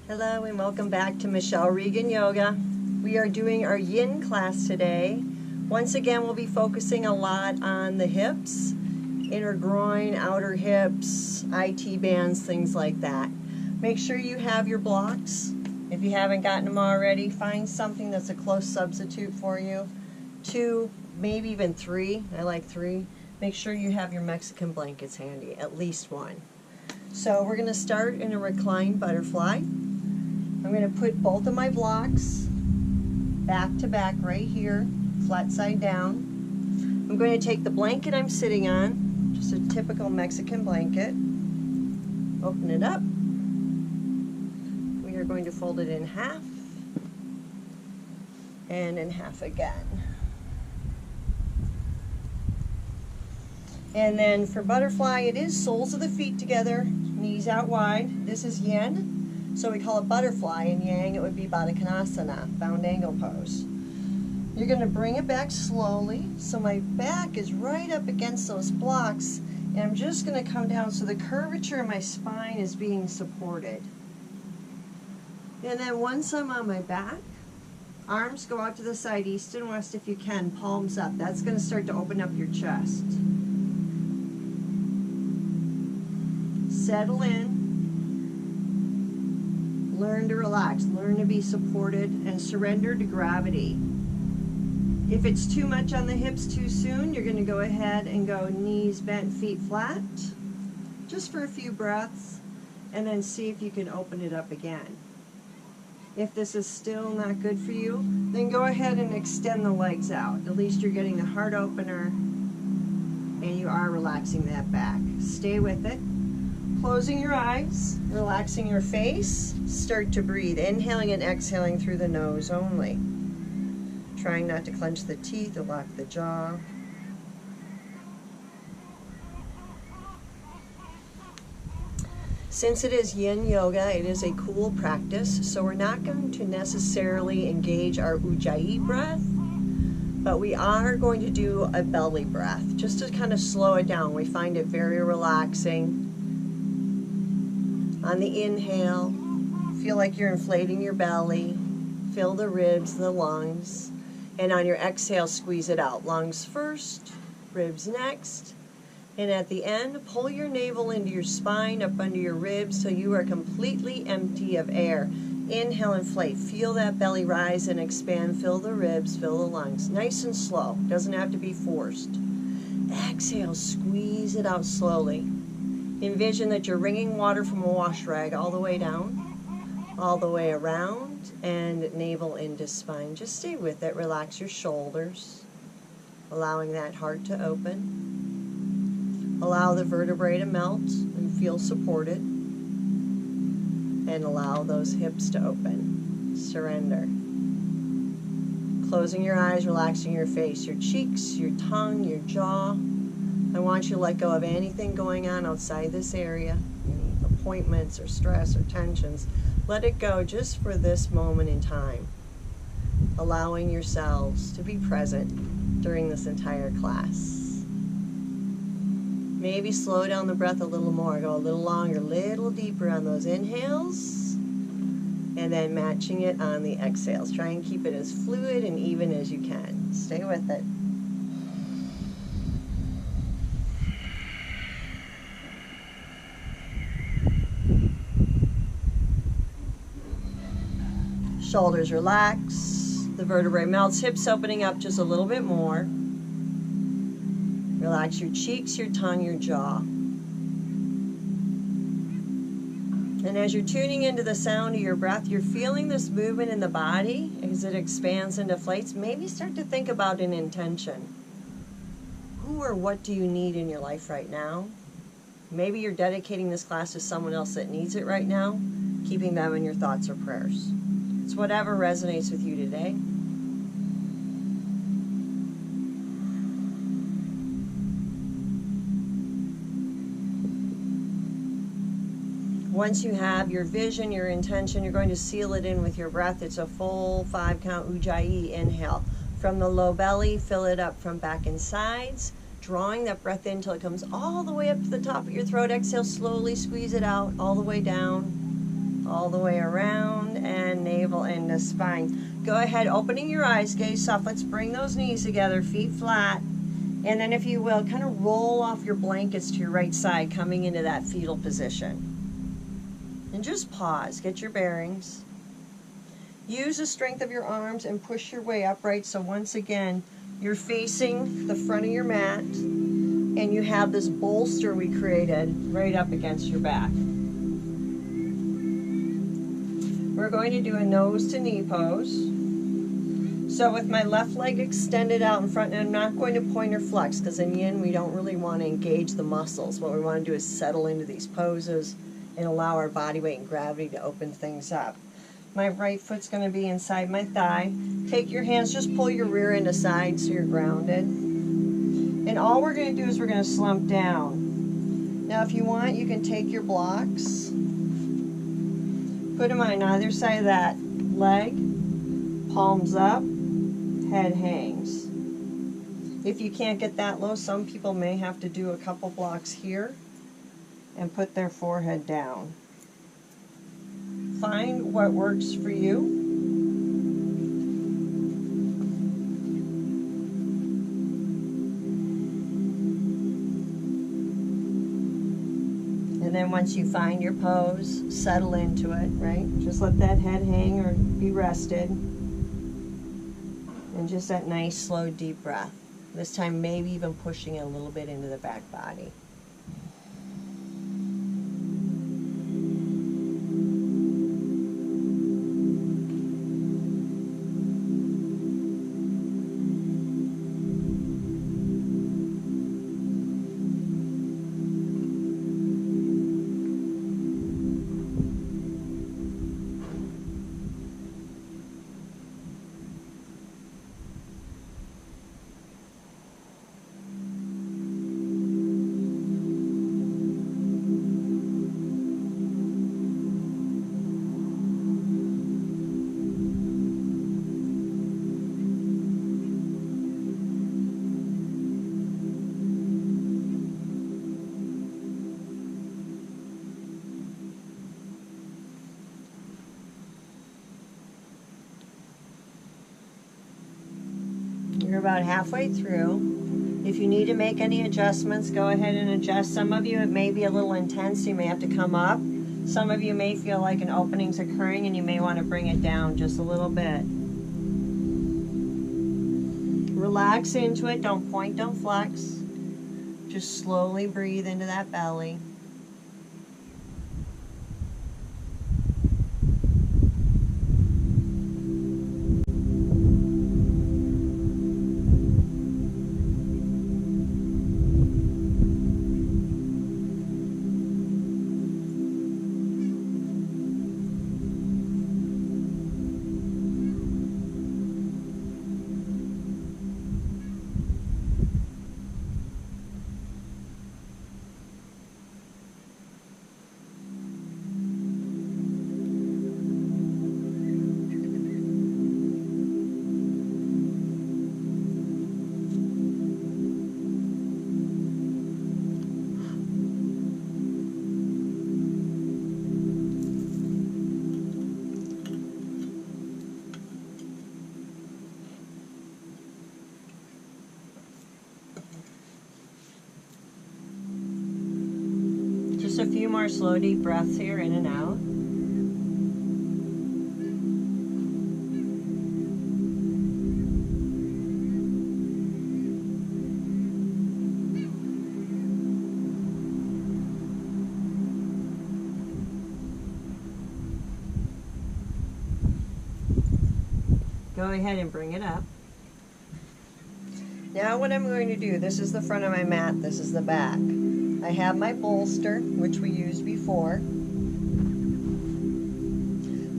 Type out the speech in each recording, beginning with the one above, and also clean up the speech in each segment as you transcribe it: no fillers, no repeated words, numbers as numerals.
Hello and welcome back to Michelle Regan Yoga. We are doing our Yin class today. Once again, we'll be focusing a lot on the hips, inner groin, outer hips, IT bands, things like that. Make sure you have your blocks. If you haven't gotten them already, find something that's a close substitute for you. 2, maybe even 3. I like 3. Make sure you have your Mexican blankets handy, at least 1. So we're going to start in a reclined butterfly. I'm going to put both of my blocks back to back right here, flat side down. I'm going to take the blanket I'm sitting on, just a typical Mexican blanket, open it up. We are going to fold it in half and in half again. And then for butterfly, it is soles of the feet together, knees out wide. This is yin. So we call it butterfly. In yang, it would be Baddha Konasana, bound angle pose. You're going to bring it back slowly. So my back is right up against those blocks. And I'm just going to come down so the curvature of my spine is being supported. And then once I'm on my back, arms go out to the side, east and west if you can, palms up. That's going to start to open up your chest. Settle in. Learn to relax, learn to be supported, and surrender to gravity. If it's too much on the hips too soon, you're going to go ahead and go knees bent, feet flat, just for a few breaths, and then see if you can open it up again. If this is still not good for you, then go ahead and extend the legs out. At least you're getting the heart opener, and you are relaxing that back. Stay with it. Closing your eyes, relaxing your face, start to breathe, inhaling and exhaling through the nose only. Trying not to clench the teeth or lock the jaw. Since it is yin yoga, it is a cool practice, so we're not going to necessarily engage our ujjayi breath, but we are going to do a belly breath, just to kind of slow it down. We find it very relaxing. On the inhale, feel like you're inflating your belly, fill the ribs, the lungs, and on your exhale, squeeze it out. Lungs first, ribs next, and at the end, pull your navel into your spine, up under your ribs, so you are completely empty of air. Inhale, inflate, feel that belly rise and expand, fill the ribs, fill the lungs. Nice and slow, doesn't have to be forced. Exhale, squeeze it out slowly. Envision that you're wringing water from a wash rag all the way down, all the way around, and navel into spine. Just stay with it. Relax your shoulders, allowing that heart to open. Allow the vertebrae to melt and feel supported. And allow those hips to open. Surrender. Closing your eyes, relaxing your face, your cheeks, your tongue, your jaw. I want you to let go of anything going on outside this area, any appointments or stress or tensions. Let it go just for this moment in time, allowing yourselves to be present during this entire class. Maybe slow down the breath a little more, go a little longer, a little deeper on those inhales, and then matching it on the exhales. Try and keep it as fluid and even as you can. Stay with it. Shoulders relax, the vertebrae melts, hips opening up just a little bit more. Relax your cheeks, your tongue, your jaw. And as you're tuning into the sound of your breath, you're feeling this movement in the body as it expands and deflates. Maybe start to think about an intention. Who or what do you need in your life right now? Maybe you're dedicating this class to someone else that needs it right now, keeping them in your thoughts or prayers. It's whatever resonates with you today. Once you have your vision, your intention, you're going to seal it in with your breath. It's a full 5 count ujjayi inhale. From the low belly, fill it up from back and sides, drawing that breath in until it comes all the way up to the top of your throat. Exhale, slowly squeeze it out all the way down, all all the way around, and navel into spine. Go ahead, opening your eyes, gaze soft. Let's bring those knees together, feet flat. And then if you will, kind of roll off your blankets to your right side, coming into that fetal position. And just pause, get your bearings. Use the strength of your arms and push your way upright. So once again, you're facing the front of your mat, and you have this bolster we created right up against your back. We're going to do a nose to knee pose. So with my left leg extended out in front, and I'm not going to pointer flex, because in yin we don't really want to engage the muscles. What we want to do is settle into these poses and allow our body weight and gravity to open things up. My right foot's going to be inside my thigh. Take your hands, just pull your rear end aside so you're grounded. And all we're going to do is we're going to slump down. Now if you want, you can take your blocks, put them on either side of that leg, palms up, head hangs. If you can't get that low, some people may have to do a couple blocks here and put their forehead down. Find what works for you. And then once you find your pose, settle into it, right? Just let that head hang or be rested. And just that nice, slow, deep breath. This time maybe even pushing it a little bit into the back body. You're about halfway through. If you need to make any adjustments, go ahead and adjust. Some of you, it may be a little intense, so you may have to come up. Some of you may feel like an opening's occurring and you may want to bring it down just a little bit. Relax into it. Don't point, don't flex. Just slowly breathe into that belly. Just a few more slow, deep breaths here, in and out. Go ahead and bring it up. Now what I'm going to do, this is the front of my mat, this is the back. I have my bolster, which we used before.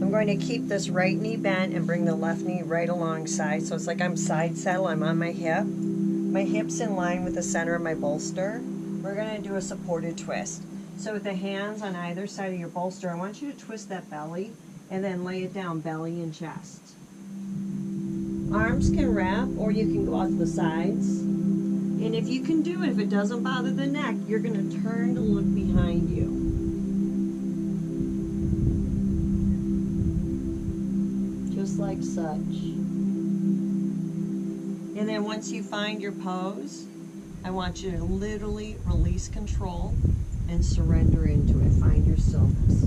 I'm going to keep this right knee bent and bring the left knee right alongside. So it's like I'm side saddle, I'm on my hip. My hip's in line with the center of my bolster. We're going to do a supported twist. So with the hands on either side of your bolster, I want you to twist that belly and then lay it down, belly and chest. Arms can wrap, or you can go out to the sides. And if you can do it, if it doesn't bother the neck, you're going to turn to look behind you. just like such. And then once you find your pose, I want you to literally release control and surrender into it. Find your stillness.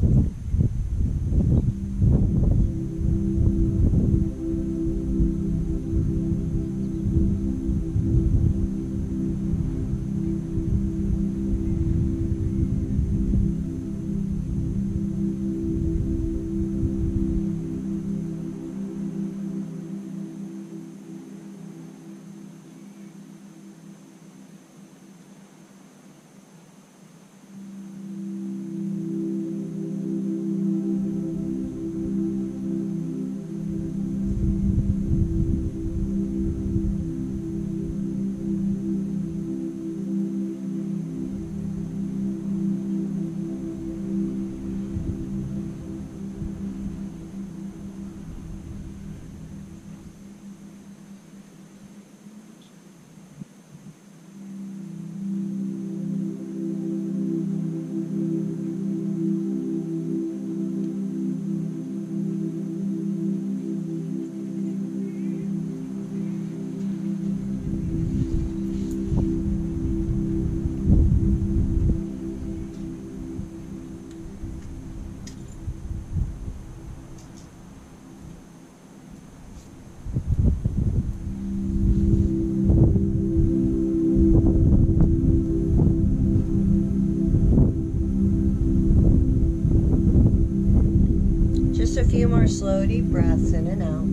A few more slow, deep breaths in and out.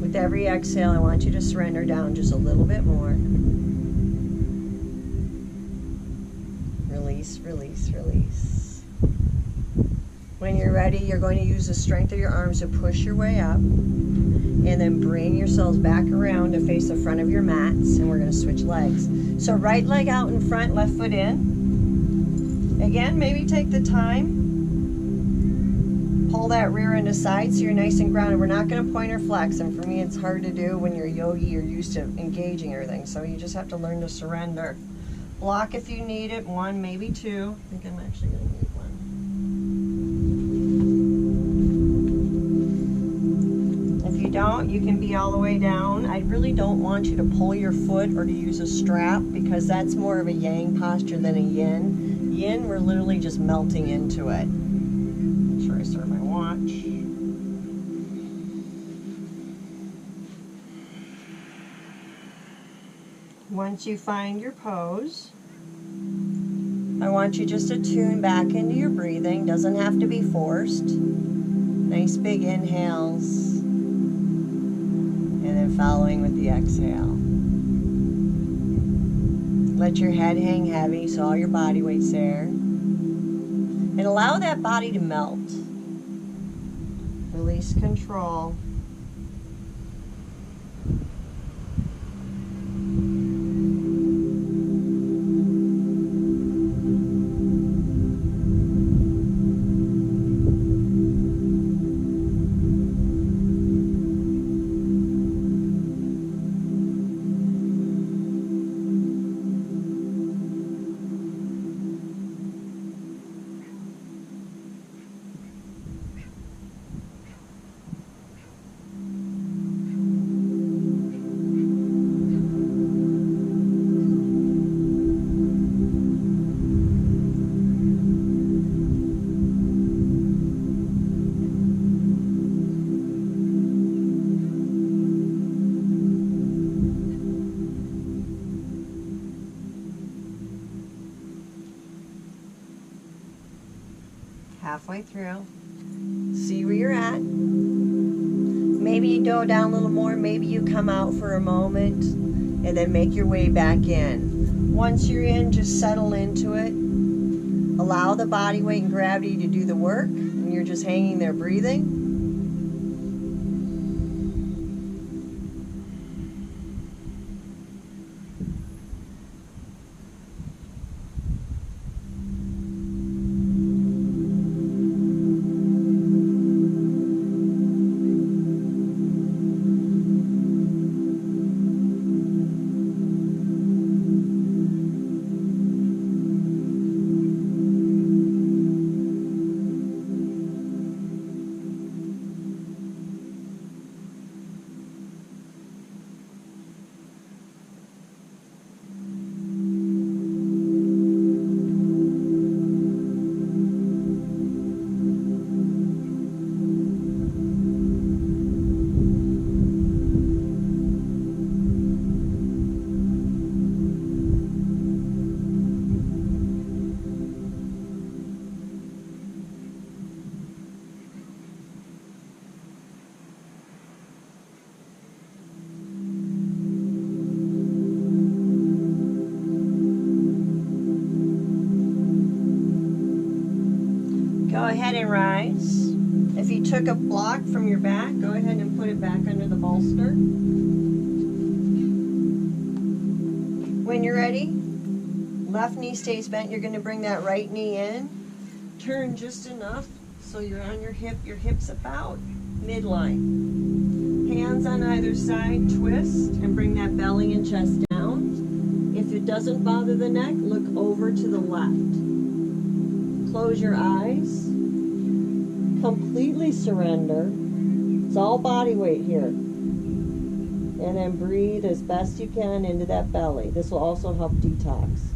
With every exhale, I want you to surrender down just a little bit more. Release, release, release. When you're ready, you're going to use the strength of your arms to push your way up, and then bring yourselves back around to face the front of your mats, and we're going to switch legs. So right leg out in front, left foot in. Again, maybe take the time. Pull that rear end aside so you're nice and grounded. We're not going to point or flex, and for me it's hard to do when you're a yogi. You're used to engaging everything, so you just have to learn to surrender. Block if you need it, 1, maybe 2. I think I'm actually going to need 1. If you don't, you can be all the way down. I really don't want you to pull your foot or to use a strap, because that's more of a yang posture than a yin. Yin, we're literally just melting into it. Make sure I start my watch. Once you find your pose, I want you just to tune back into your breathing. Doesn't have to be forced. Nice big inhales, and then following with the exhale. Let your head hang heavy so all your body weight's there. And allow that body to melt. Release control. Halfway through. See where you're at. Maybe you go down a little more, maybe you come out for a moment and then make your way back in. Once you're in, just settle into it. Allow the body weight and gravity to do the work, and you're just hanging there breathing. eyes. If you took a block from your back, go ahead and put it back under the bolster. When you're ready, left knee stays bent. You're going to bring that right knee in. Turn just enough so you're on your hip. Your hip's about midline. Hands on either side, twist, and bring that belly and chest down. If it doesn't bother the neck, look over to the left. Close your eyes. Completely surrender. It's all body weight here. And then breathe as best you can into that belly. This will also help detox.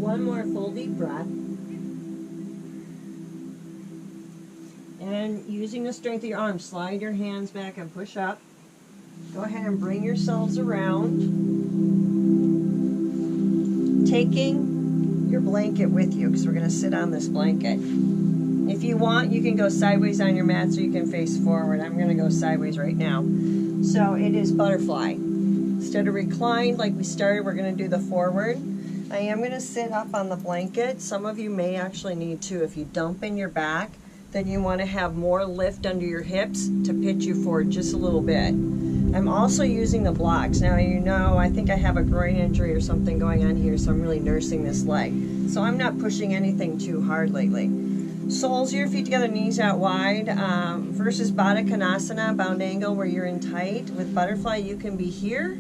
One more full deep breath. And using the strength of your arms, slide your hands back and push up. Go ahead and bring yourselves around. Taking your blanket with you, because we're going to sit on this blanket. If you want, you can go sideways on your mat so you can face forward. I'm going to go sideways right now. So it is butterfly. Instead of reclined like we started, we're going to do the forward. I am going to sit up on the blanket. Some of you may actually need to. If you dump in your back, then you want to have more lift under your hips to pitch you forward just a little bit. I'm also using the blocks. Now, you know, I think I have a groin injury or something going on here, so I'm really nursing this leg. So I'm not pushing anything too hard lately. Soles, your feet together, knees out wide. Versus Baddha Konasana, bound angle where you're in tight. With butterfly, you can be here,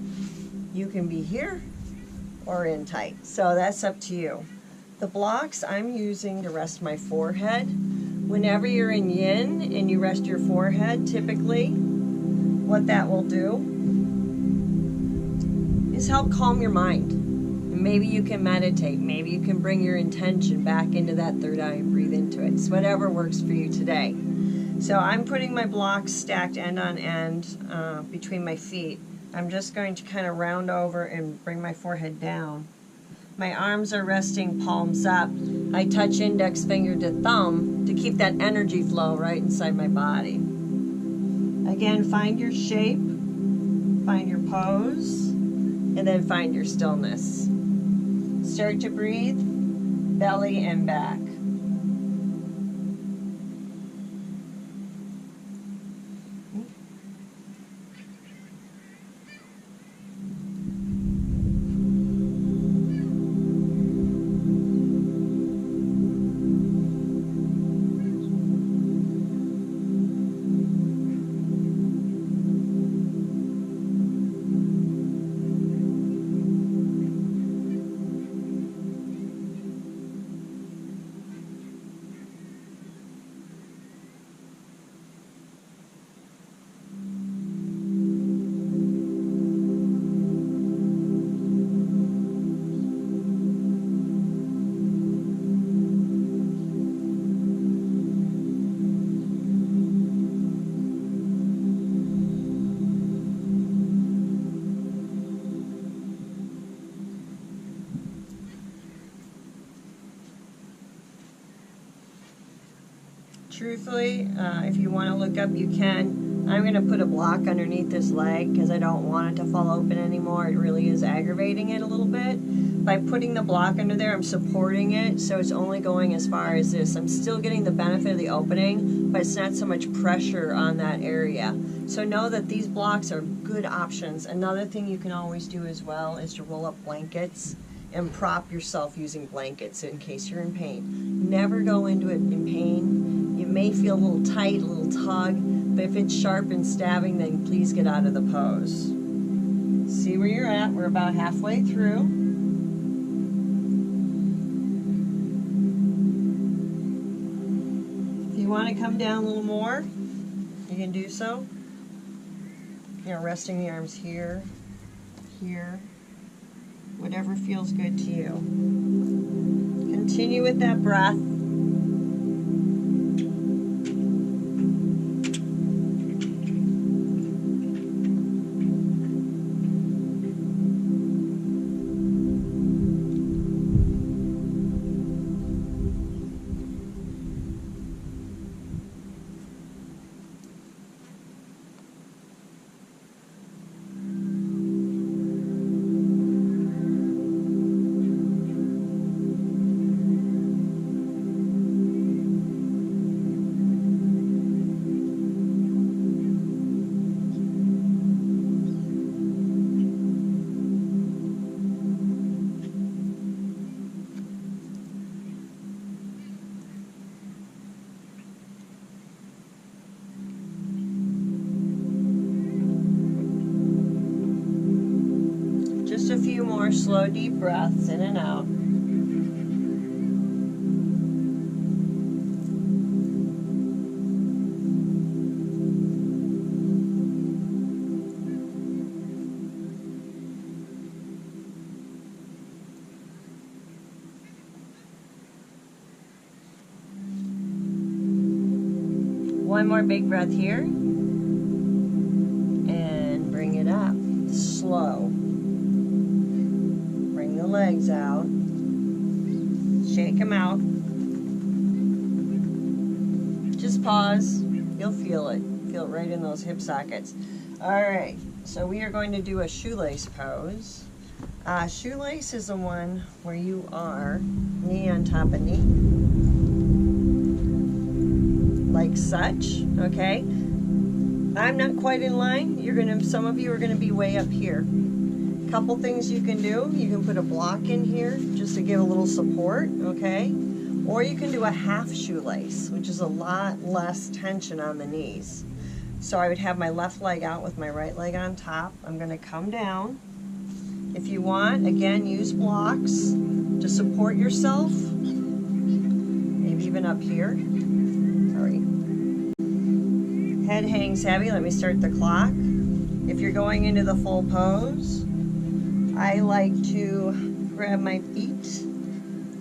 or in tight. So that's up to you. The blocks I'm using to rest my forehead. Whenever you're in yin and you rest your forehead, typically what that will do is help calm your mind. And maybe you can meditate. Maybe you can bring your intention back into that third eye and breathe into it. It's whatever works for you today. So I'm putting my blocks stacked end on end between my feet. I'm just going to kind of round over and bring my forehead down. My arms are resting palms up. I touch index finger to thumb to keep that energy flow right inside my body. Again, find your shape, find your pose, and then find your stillness. Start to breathe, belly and back. truthfully, if you want to look up, you can. I'm going to put a block underneath this leg because I don't want it to fall open anymore. It really is aggravating it a little bit. By putting the block under there, I'm supporting it, so it's only going as far as this. I'm still getting the benefit of the opening, but it's not so much pressure on that area. So know that these blocks are good options. Another thing you can always do as well is to roll up blankets and prop yourself using blankets in case you're in pain. Never go into it in pain. You may feel a little tight, a little tug, but if it's sharp and stabbing, then please get out of the pose. See where you're at. We're about halfway through. If you want to come down a little more, you can do so. You know, resting the arms here, here, whatever feels good to you. Continue with that breath. A few more slow, deep breaths in and out. One more big breath here. And bring it up. Slow. Legs out, shake them out, just pause, you'll feel it right in those hip sockets. Alright, so we are going to do a shoelace pose. Shoelace is the one where you are knee on top of knee, like such, okay? I'm not quite in line. Some of you are gonna be way up here. Couple things you can do. You can put a block in here just to give a little support, okay? Or you can do a half shoelace, which is a lot less tension on the knees. So I would have my left leg out with my right leg on top. I'm going to come down. If you want, again, use blocks to support yourself. Maybe even up here. Sorry. Head hangs heavy. Let me start the clock. If you're going into the full pose, I like to grab my feet,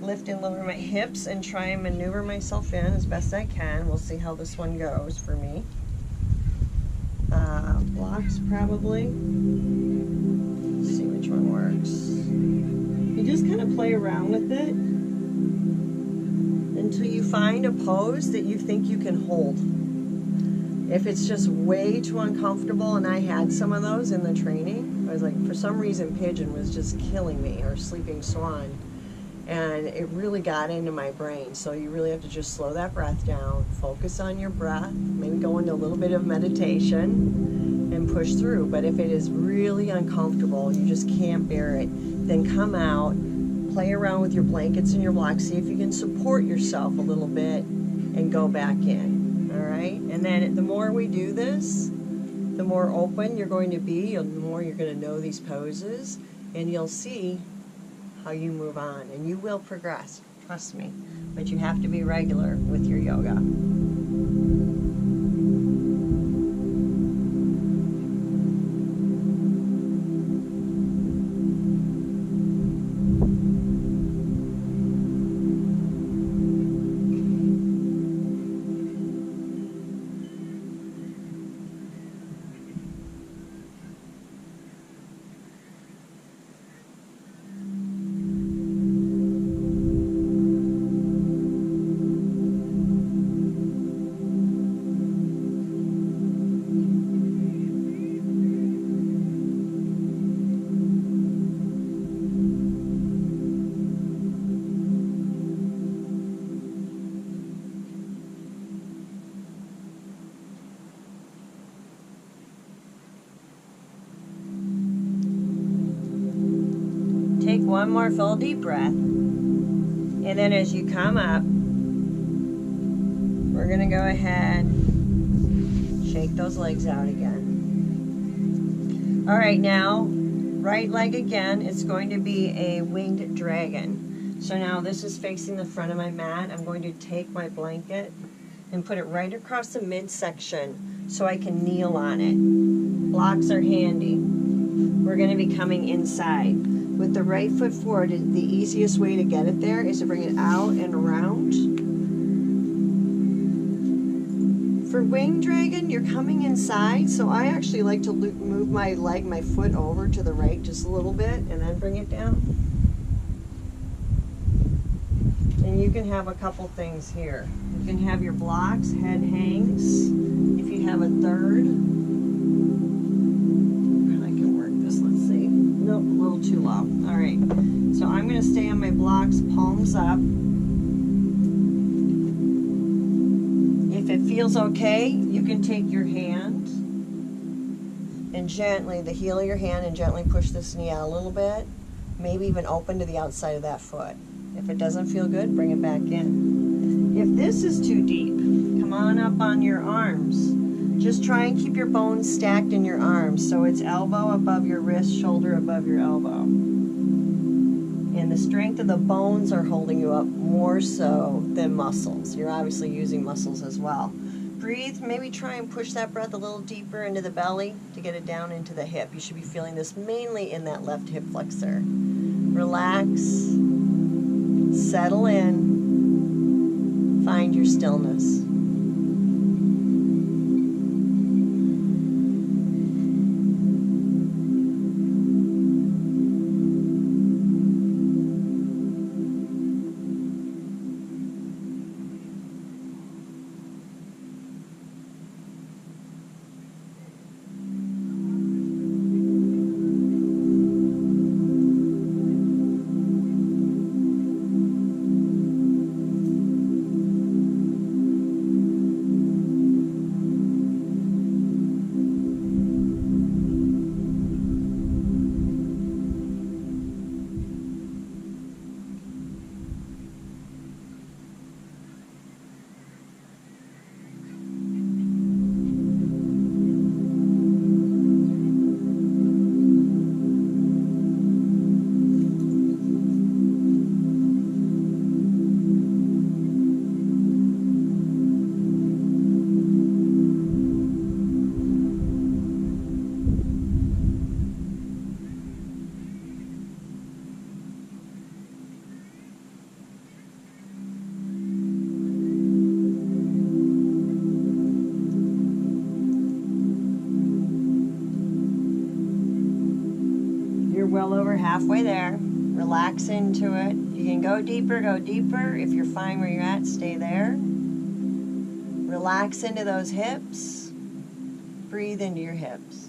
lift and lower my hips, and try and maneuver myself in as best I can. We'll see how this one goes for me. Blocks probably. Let's see which one works. You just kind of play around with it until you find a pose that you think you can hold. If it's just way too uncomfortable, and I had some of those in the training, I was like, for some reason, pigeon was just killing me, or sleeping swan. And it really got into my brain. So you really have to just slow that breath down, focus on your breath, maybe go into a little bit of meditation and push through. But if it is really uncomfortable, you just can't bear it, then come out, play around with your blankets and your blocks, see if you can support yourself a little bit and go back in. All right, and then the more we do this, the more open you're going to be, the more you're going to know these poses, and you'll see how you move on, and you will progress, trust me, but you have to be regular with your yoga. one more full deep breath. And then as you come up, we're going to go ahead, shake those legs out again. All right, now, right leg again, it's going to be a winged dragon. So now this is facing the front of my mat. I'm going to take my blanket and put it right across the midsection so I can kneel on it. Blocks are handy. We're going to be coming inside. With the right foot forward, the easiest way to get it there is to bring it out and around. For wing dragon, you're coming inside, so I actually like to move my leg, my foot over to the right just a little bit and then bring it down. And you can have a couple things here. You can have your blocks, head hangs. If you have a third, I can work this, let's see. Nope, a little too low. All right, so I'm gonna stay on my blocks, palms up. If it feels okay, you can take your hand and gently, the heel of your hand, and gently push this knee out a little bit, maybe even open to the outside of that foot. If it doesn't feel good, bring it back in. If this is too deep, come on up on your arms. Just try and keep your bones stacked in your arms, so it's elbow above your wrist, shoulder above your elbow. And the strength of the bones are holding you up more so than muscles. You're obviously using muscles as well. Breathe, maybe try and push that breath a little deeper into the belly to get it down into the hip. You should be feeling this mainly in that left hip flexor. Relax, settle in, find your stillness. Well over halfway there. Relax into it. You can go deeper, go deeper. If you're fine where you're at, stay there. Relax into those hips. Breathe into your hips.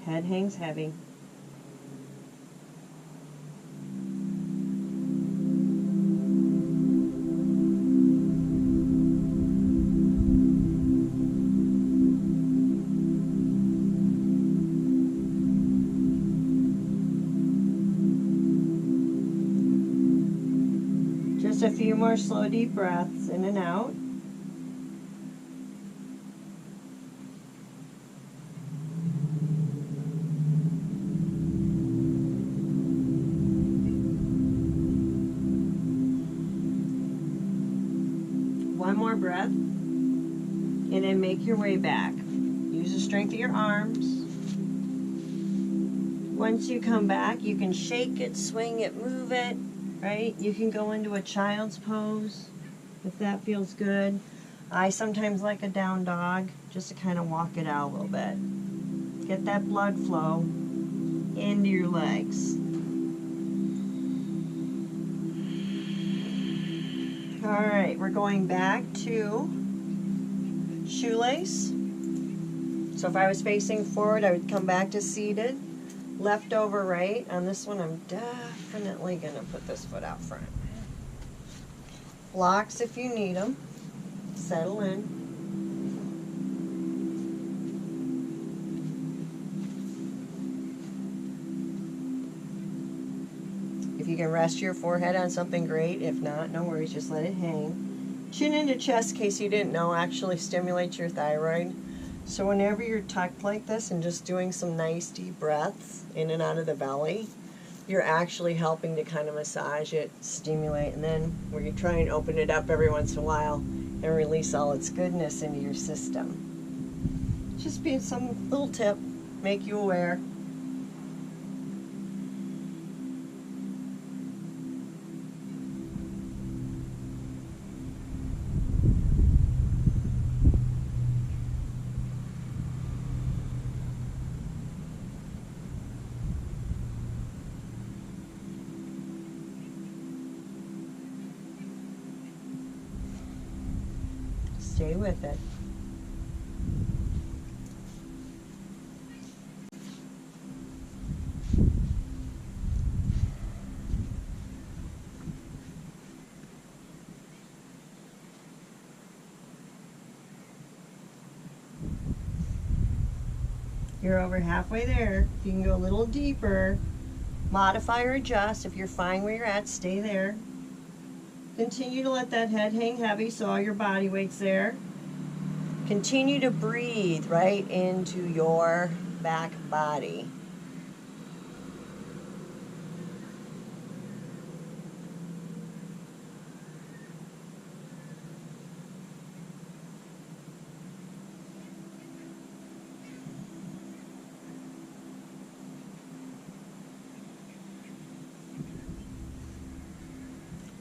Head hangs heavy. Just a few more slow, deep breaths in and out. One more breath, and then make your way back. Use the strength of your arms. Once you come back, you can shake it, swing it, move it. Right? You can go into a child's pose if that feels good. I sometimes like a down dog just to kind of walk it out a little bit. Get that blood flow into your legs. All right, we're going back to shoelace. So if I was facing forward, I would come back to seated. Left over right. On this one, I'm definitely going to put this foot out front. Blocks if you need them. Settle in. If you can rest your forehead on something, great. If not, no worries, just let it hang. Chin into chest, in case you didn't know, actually stimulates your thyroid. So whenever you're tucked like this and just doing some nice deep breaths in and out of the belly, you're actually helping to kind of massage it, stimulate, and then where you try and open it up every once in a while and release all its goodness into your system. Just being some little tip, make you aware. Stay with it. You're over halfway there. If you can go a little deeper, modify or adjust. If you're fine where you're at, stay there. Continue to let that head hang heavy so all your body weight's there. Continue to breathe right into your back body.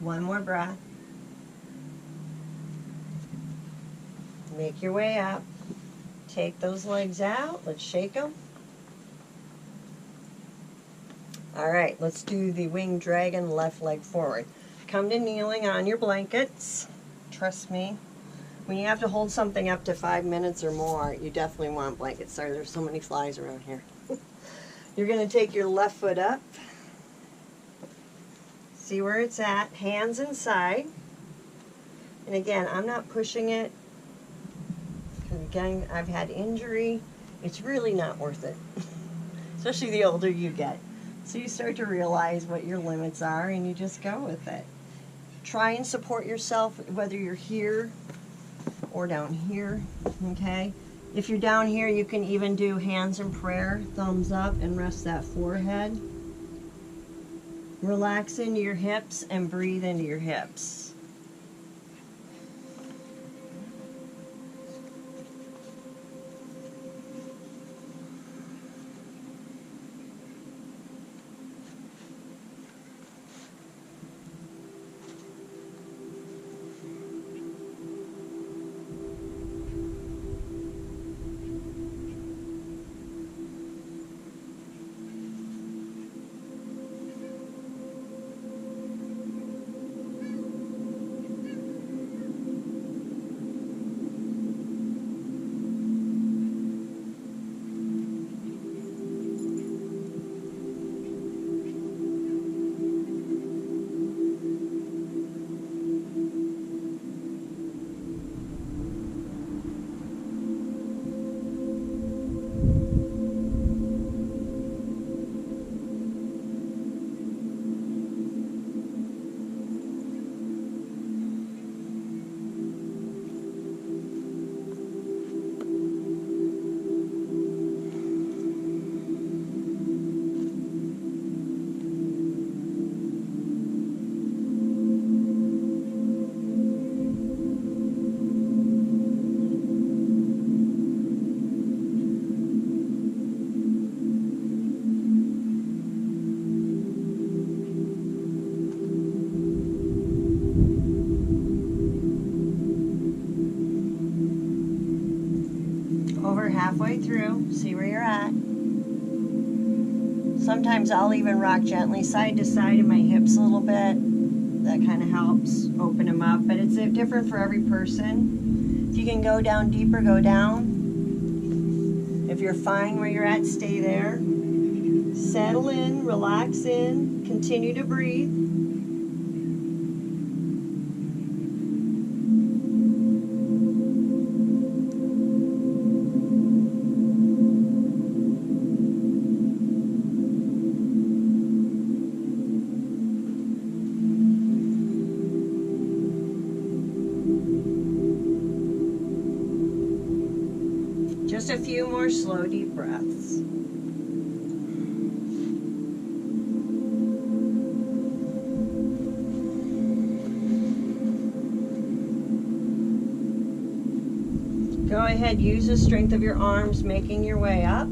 One more breath. Make your way up. Take those legs out. Let's shake them. All right, let's do the winged dragon, left leg forward. Come to kneeling on your blankets. Trust me, when you have to hold something up to 5 minutes or more, you definitely want blankets. Sorry, there's so many flies around here. You're going to take your left foot up. See where it's at, hands inside. And again, I'm not pushing it. Again, I've had injury. It's really not worth it, especially the older you get. So you start to realize what your limits are and you just go with it. Try and support yourself whether you're here or down here, okay? If you're down here, you can even do hands in prayer, thumbs up, and rest that forehead. Relax into your hips and breathe into your hips. Halfway through, see where you're at. Sometimes I'll even rock gently side to side in my hips a little bit. That kind of helps open them up, but it's different for every person. If you can go down deeper, go down. If you're fine where you're at, stay there. Settle in, relax in, continue to breathe. a few more slow, deep breaths. Go ahead, use the strength of your arms, making your way up.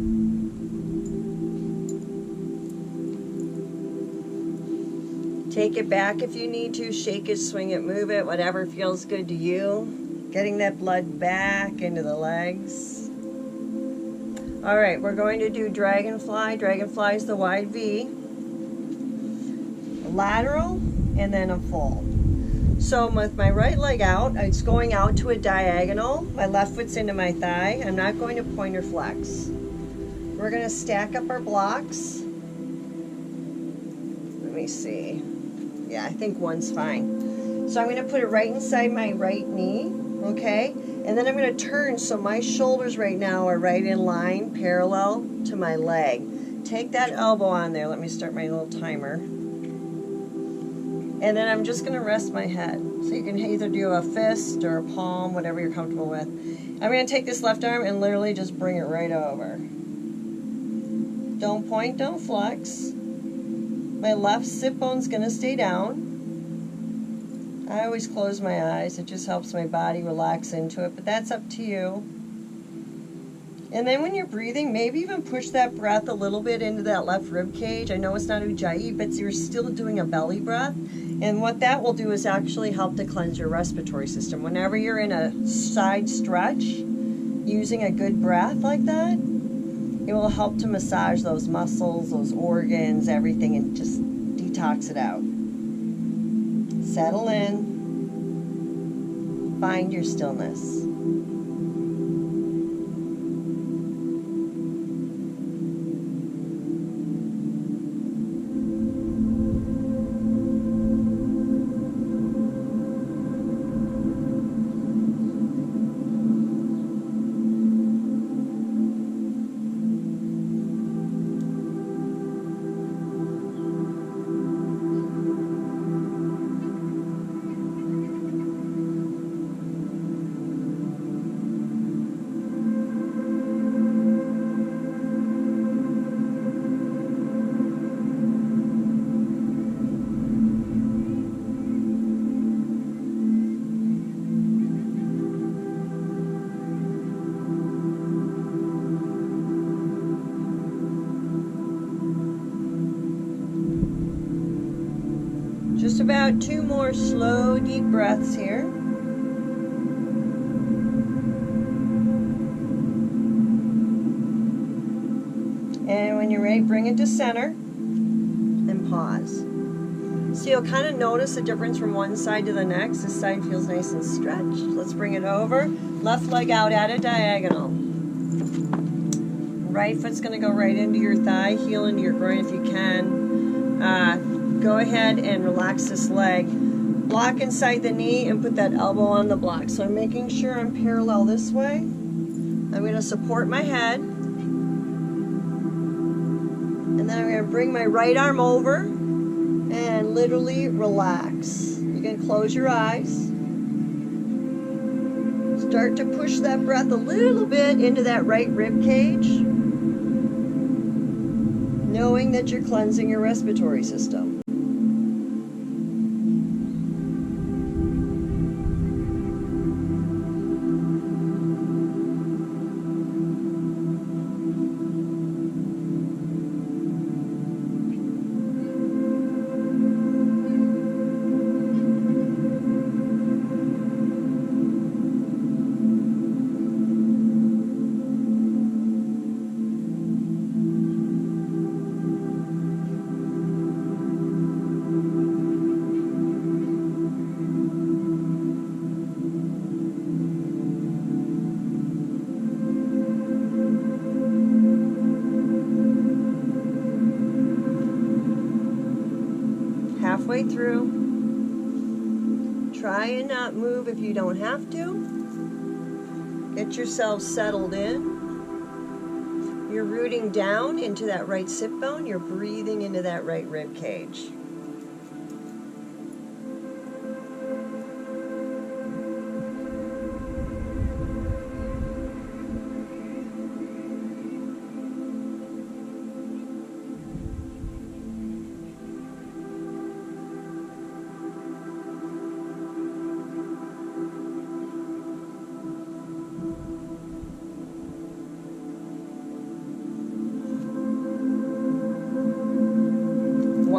Take it back if you need to, shake it, swing it, move it, whatever feels good to you. Getting that blood back into the legs. All right, we're going to do dragonfly. Dragonfly is the wide V. A lateral, and then a full. So with my right leg out, it's going out to a diagonal. My left foot's into my thigh. I'm not going to pointer flex. We're going to stack up our blocks. Let me see. Yeah, I think one's fine. So I'm going to put it right inside my right knee, okay? And then I'm going to turn so my shoulders right now are right in line, parallel to my leg. Take that elbow on there. Let me start my little timer. And then I'm just going to rest my head. So you can either do a fist or a palm, whatever you're comfortable with. I'm going to take this left arm and literally just bring it right over. Don't point, don't flex. My left sit bone's going to stay down. I always close my eyes. It just helps my body relax into it, but that's up to you. And then when you're breathing, maybe even push that breath a little bit into that left rib cage. I know it's not Ujjayi, but you're still doing a belly breath. And what that will do is actually help to cleanse your respiratory system. Whenever you're in a side stretch, using a good breath like that, it will help to massage those muscles, those organs, everything, and just detox it out. Settle in. Find your stillness. Just about 2 more slow, deep breaths here. And when you're ready, bring it to center and pause. So you'll kind of notice the difference from one side to the next. This side feels nice and stretched. Let's bring it over. Left leg out at a diagonal. Right foot's going to go right into your thigh, heel into your groin if you can. Go ahead and relax this leg. Block inside the knee and put that elbow on the block. So I'm making sure I'm parallel this way. I'm going to support my head. And then I'm going to bring my right arm over and literally relax. You can close your eyes. Start to push that breath a little bit into that right rib cage, knowing that you're cleansing your respiratory system. Halfway through. Try and not move if you don't have to. Get yourself settled in. You're rooting down into that right sit bone. You're breathing into that right rib cage.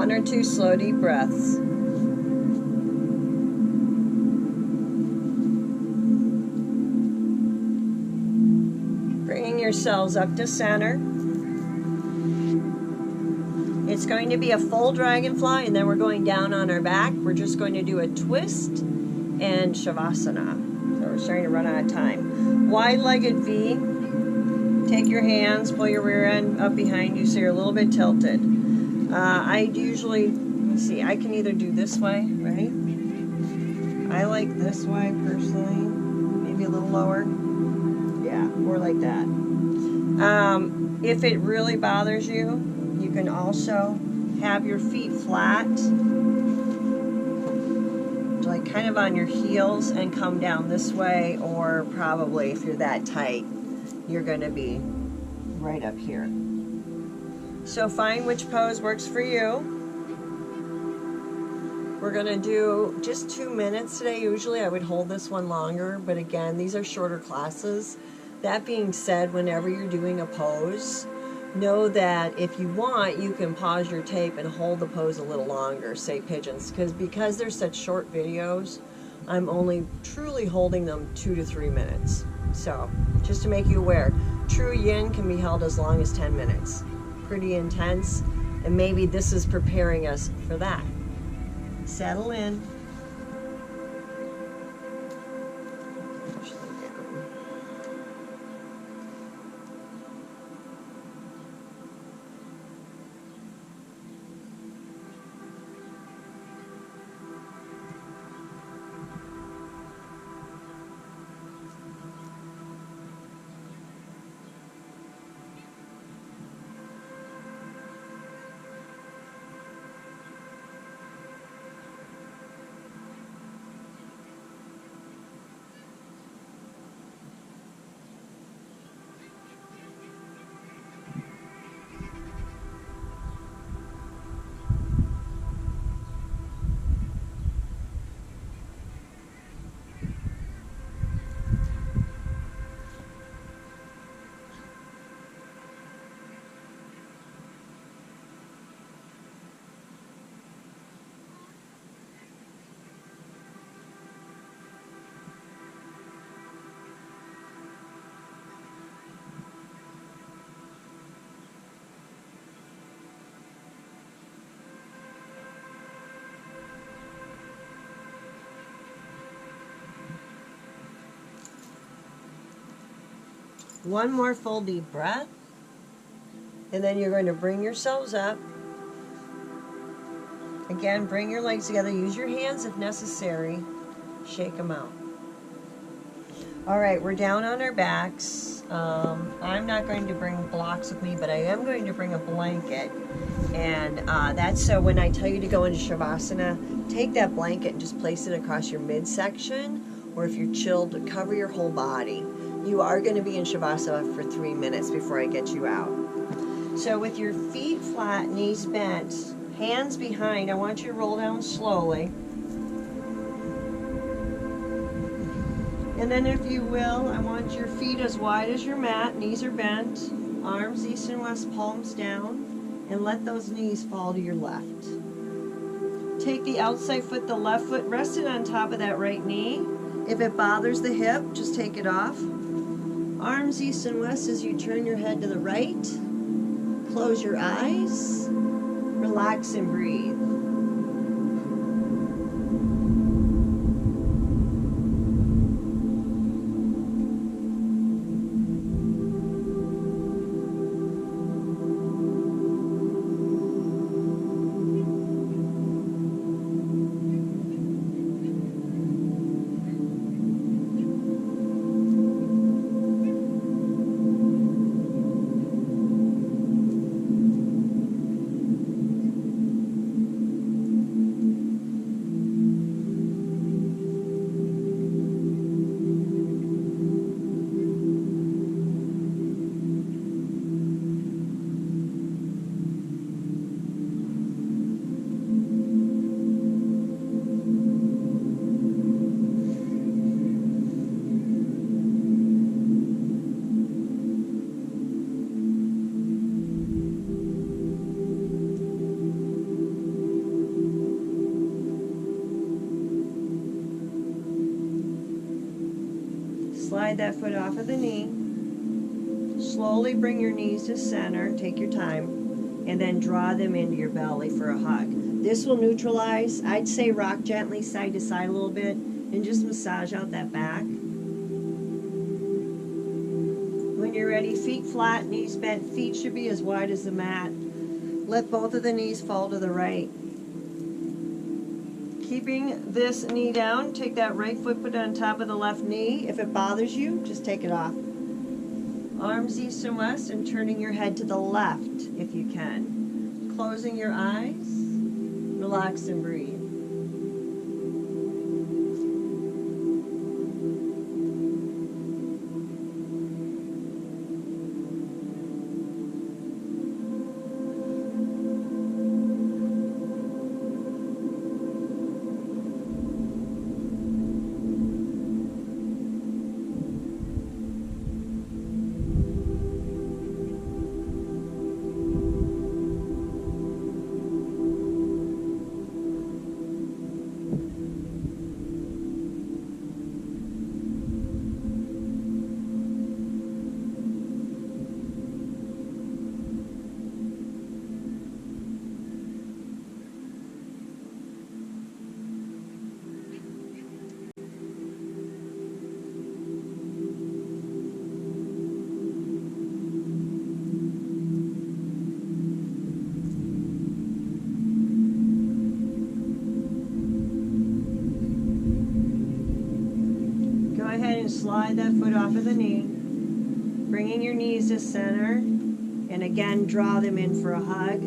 1 or 2 slow deep breaths. Bringing yourselves up to center. It's going to be a full dragonfly, and then we're going down on our back. We're just going to do a twist and Shavasana. So we're starting to run out of time. Wide-legged V. Take your hands, pull your rear end up behind you so you're a little bit tilted. I usually, let's see, I can either do this way, right? I like this way personally, maybe a little lower. Yeah, more like that. If it really bothers you, you can also have your feet flat, like kind of on your heels, and come down this way, or probably if you're that tight, you're going to be right up here. So find which pose works for you. We're going to do just 2 minutes today. Usually I would hold this one longer, but again, these are shorter classes. That being said, whenever you're doing a pose, know that if you want, you can pause your tape and hold the pose a little longer, say pigeons, because they're such short videos, I'm only truly holding them 2 to 3 minutes. So just to make you aware, true yin can be held as long as 10 minutes. Pretty intense, and maybe this is preparing us for that. Settle in. One more full deep breath, and then you're going to bring yourselves up. Again, bring your legs together. Use your hands if necessary. Shake them out. All right, we're down on our backs. I'm not going to bring blocks with me, but I am going to bring a blanket. And that's so when I tell you to go into Shavasana, take that blanket and just place it across your midsection, or if you're chilled, cover your whole body. You are going to be in Shavasana for 3 minutes before I get you out. So with your feet flat, knees bent, hands behind, I want you to roll down slowly. And then if you will, I want your feet as wide as your mat, knees are bent, arms east and west, palms down, and let those knees fall to your left. Take the outside foot, the left foot, rest it on top of that right knee. If it bothers the hip, just take it off. Arms east and west as you turn your head to the right. Close your eyes. Relax and breathe. slide that foot off of the knee. Slowly bring your knees to center, take your time, and then draw them into your belly for a hug. This will neutralize. I'd say rock gently side to side a little bit and just massage out that back. When you're ready, feet flat, knees bent. Feet should be as wide as the mat. Let both of the knees fall to the right. Keeping this knee down, take that right foot, put it on top of the left knee. If it bothers you, just take it off. Arms east and west, and turning your head to the left if you can. Closing your eyes, relax and breathe. Go ahead and slide that foot off of the knee, bringing your knees to center, and again draw them in for a hug.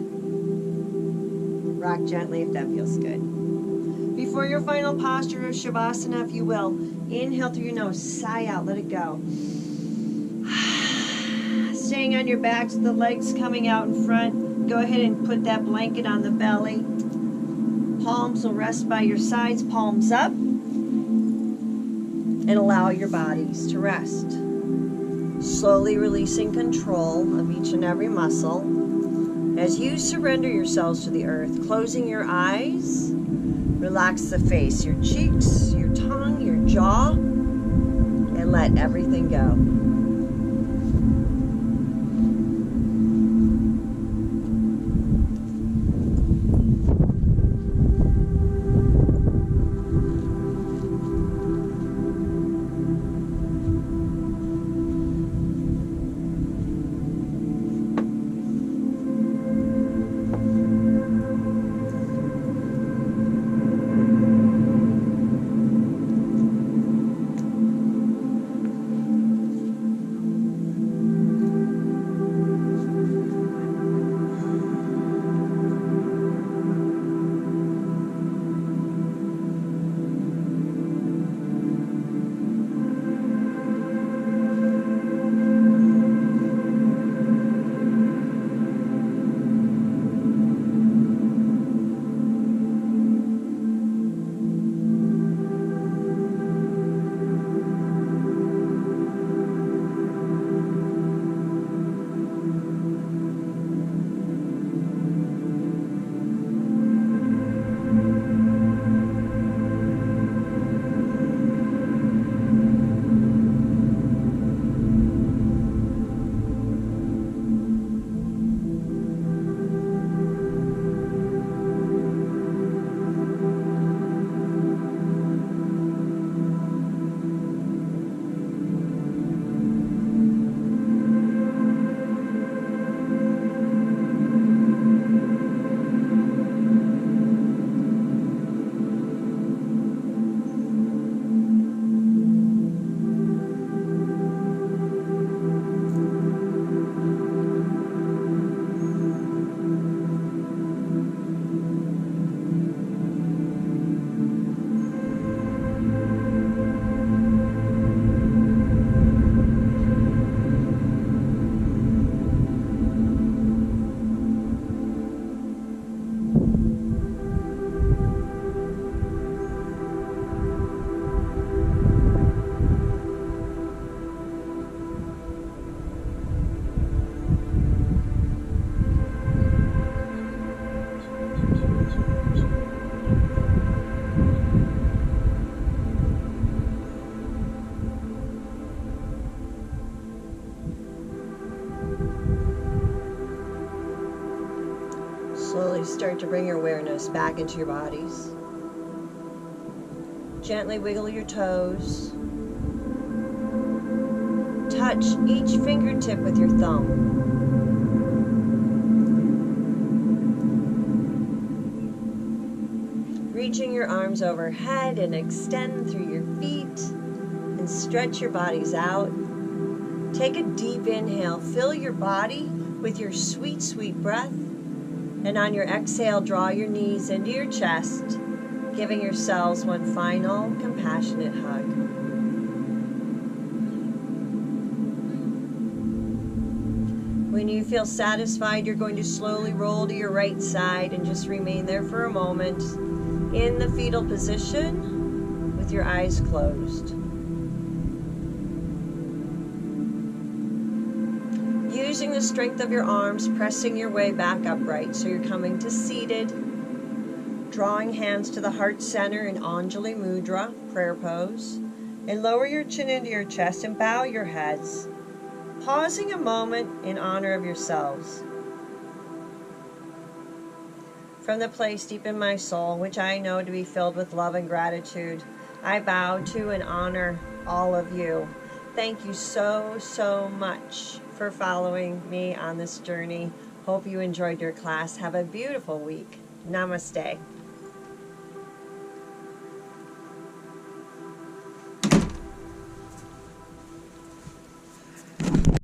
Rock gently if that feels good. Before your final posture of Shavasana, if you will, inhale through your nose, sigh out, let it go. Staying on your backs with the legs coming out in front, go ahead and put that blanket on the belly. Palms will rest by your sides, palms up. And allow your bodies to rest. Slowly releasing control of each and every muscle as you surrender yourselves to the earth, closing your eyes. Relax the face, your cheeks, your tongue, your jaw, and let everything go. Slowly start to bring your awareness back into your bodies. Gently wiggle your toes. Touch each fingertip with your thumb. Reaching your arms overhead and extend through your feet and stretch your bodies out. Take a deep inhale. Fill your body with your sweet, sweet breath. And on your exhale, draw your knees into your chest, giving yourselves one final compassionate hug. When you feel satisfied, you're going to slowly roll to your right side and just remain there for a moment in the fetal position with your eyes closed. Using the strength of your arms, pressing your way back upright. So you're coming to seated, drawing hands to the heart center in Anjali Mudra, prayer pose, and lower your chin into your chest and bow your heads, pausing a moment in honor of yourselves. From the place deep in my soul, which I know to be filled with love and gratitude, I bow to and honor all of you. Thank you so, so much for following me on this journey. Hope you enjoyed your class. Have a beautiful week. Namaste.